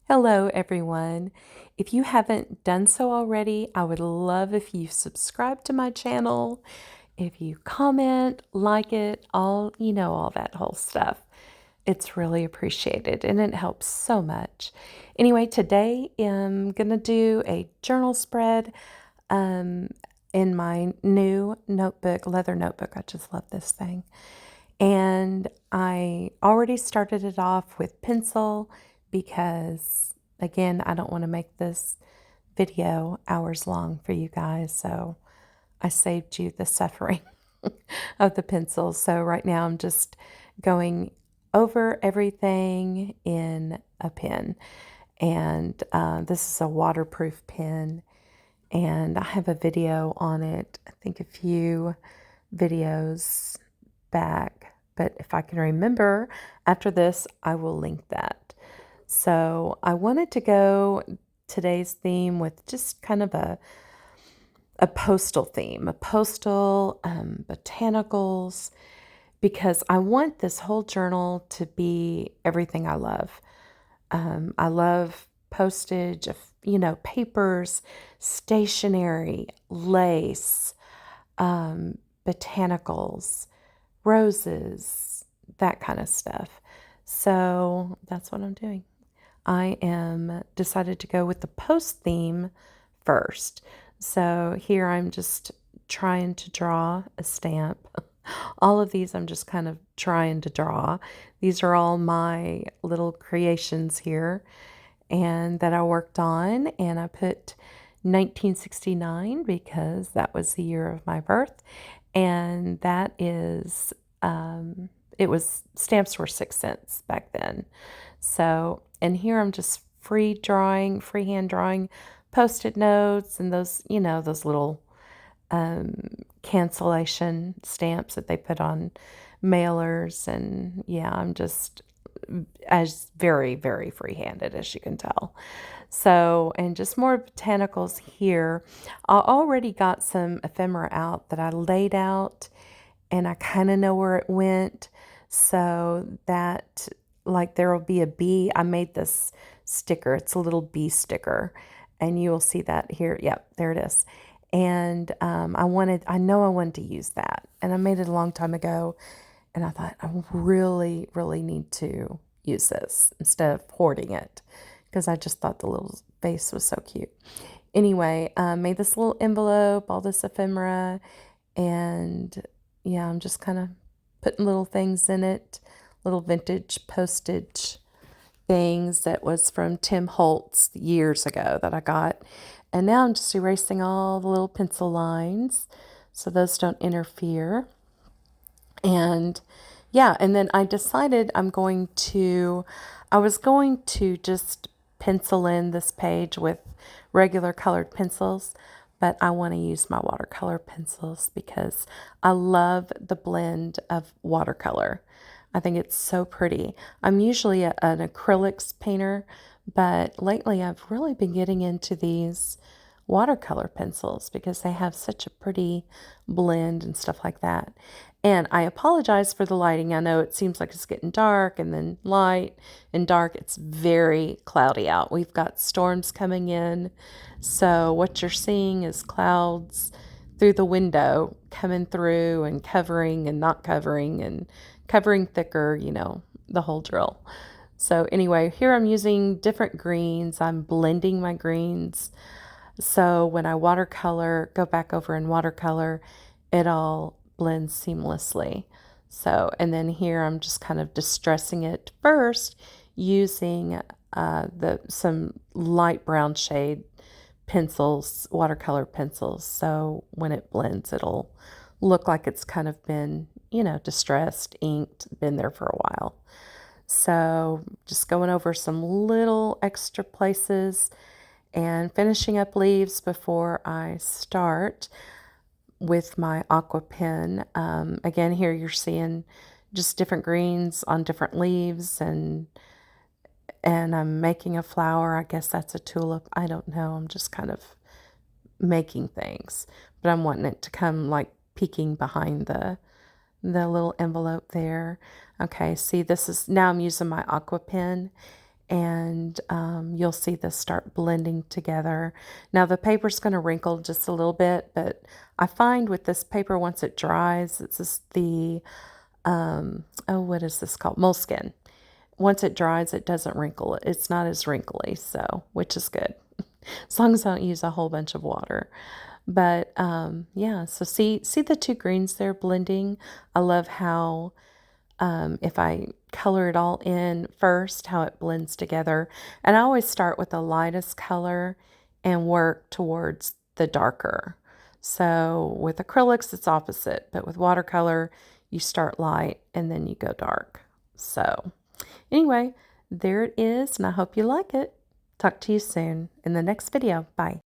Hello, everyone. If you haven't done so already, I would love if you subscribe to my channel, if you comment, like it, all that whole stuff. It's really appreciated and it helps so much. Anyway, today I'm going to do a journal spread um, in my new notebook, leather notebook. I just love this thing. And I already started it off with pencil because, again, I don't want to make this video hours long for you guys. So I saved you the suffering of the pencils. So right now I'm just going over everything in a pen. And this is a waterproof pen. And I have a video on it, I think a few videos back, but if I can remember after this, I will link that. So I wanted to go today's theme with just kind of a postal theme, a postal botanicals, because I want this whole journal to be everything I love. I love postage, papers, stationery, lace, botanicals, roses, that kind of stuff. So that's what I'm doing. I am decided to go with the post theme first. So here I'm just trying to draw a stamp. All of these I'm just kind of trying to draw. These are all my little creations here and that I worked on, and I put 1969 because that was the year of my birth, and that is it was stamps were 6 cents back then. So, and here I'm just freehand drawing post-it notes and those little cancellation stamps that they put on mailers. And yeah, I'm just as very, very free-handed, as you can tell. So, and just more botanicals here. I already got some ephemera out that I laid out, and I kind of know where it went. So that, like, there will be a bee. I made this sticker. It's a little bee sticker, and you will see that here. Yep, there it is. And I know I wanted to use that, and I made it a long time ago. And I thought, I really, really need to use this instead of hoarding it because I just thought the little vase was so cute. Anyway, made this little envelope, all this ephemera, and yeah, I'm just kind of putting little things in it, little vintage postage things that was from Tim Holtz years ago that I got. And now I'm just erasing all the little pencil lines so those don't interfere. And yeah, and then I decided I was going to just pencil in this page with regular colored pencils, but I want to use my watercolor pencils because I love the blend of watercolor. I think it's so pretty. I'm usually an acrylics painter, but lately I've really been getting into these watercolor pencils because they have such a pretty blend and stuff like that. And I apologize for the lighting. I know it seems like it's getting dark and then light and dark. It's very cloudy out. We've got storms coming in. So what you're seeing is clouds through the window coming through and covering and not covering and covering thicker, the whole drill. So anyway, here I'm using different greens. I'm blending my greens. So when I go back over and watercolor, it all blends seamlessly. So, and then here I'm just kind of distressing it first using some light brown shade pencils, watercolor pencils. So when it blends, it'll look like it's kind of been, distressed, inked, been there for a while. So just going over some little extra places and finishing up leaves before I start with my aqua pen. Again, here you're seeing just different greens on different leaves, and I'm making a flower. I guess that's a tulip. I don't know. I'm just kind of making things, but I'm wanting it to come like peeking behind the little envelope there. Okay, see, now I'm using my aqua pen and you'll see this start blending together. Now the paper's going to wrinkle just a little bit, but I find with this paper, once it dries, it's just the, oh, what is this called? Moleskin. Once it dries, it doesn't wrinkle. It's not as wrinkly, so, which is good. As long as I don't use a whole bunch of water. But yeah, so see the two greens there blending. I love how if I color it all in first, how it blends together. And I always start with the lightest color and work towards the darker. So with acrylics, it's opposite, but with watercolor, you start light and then you go dark. So anyway, there it is, and I hope you like it. Talk to you soon in the next video. Bye.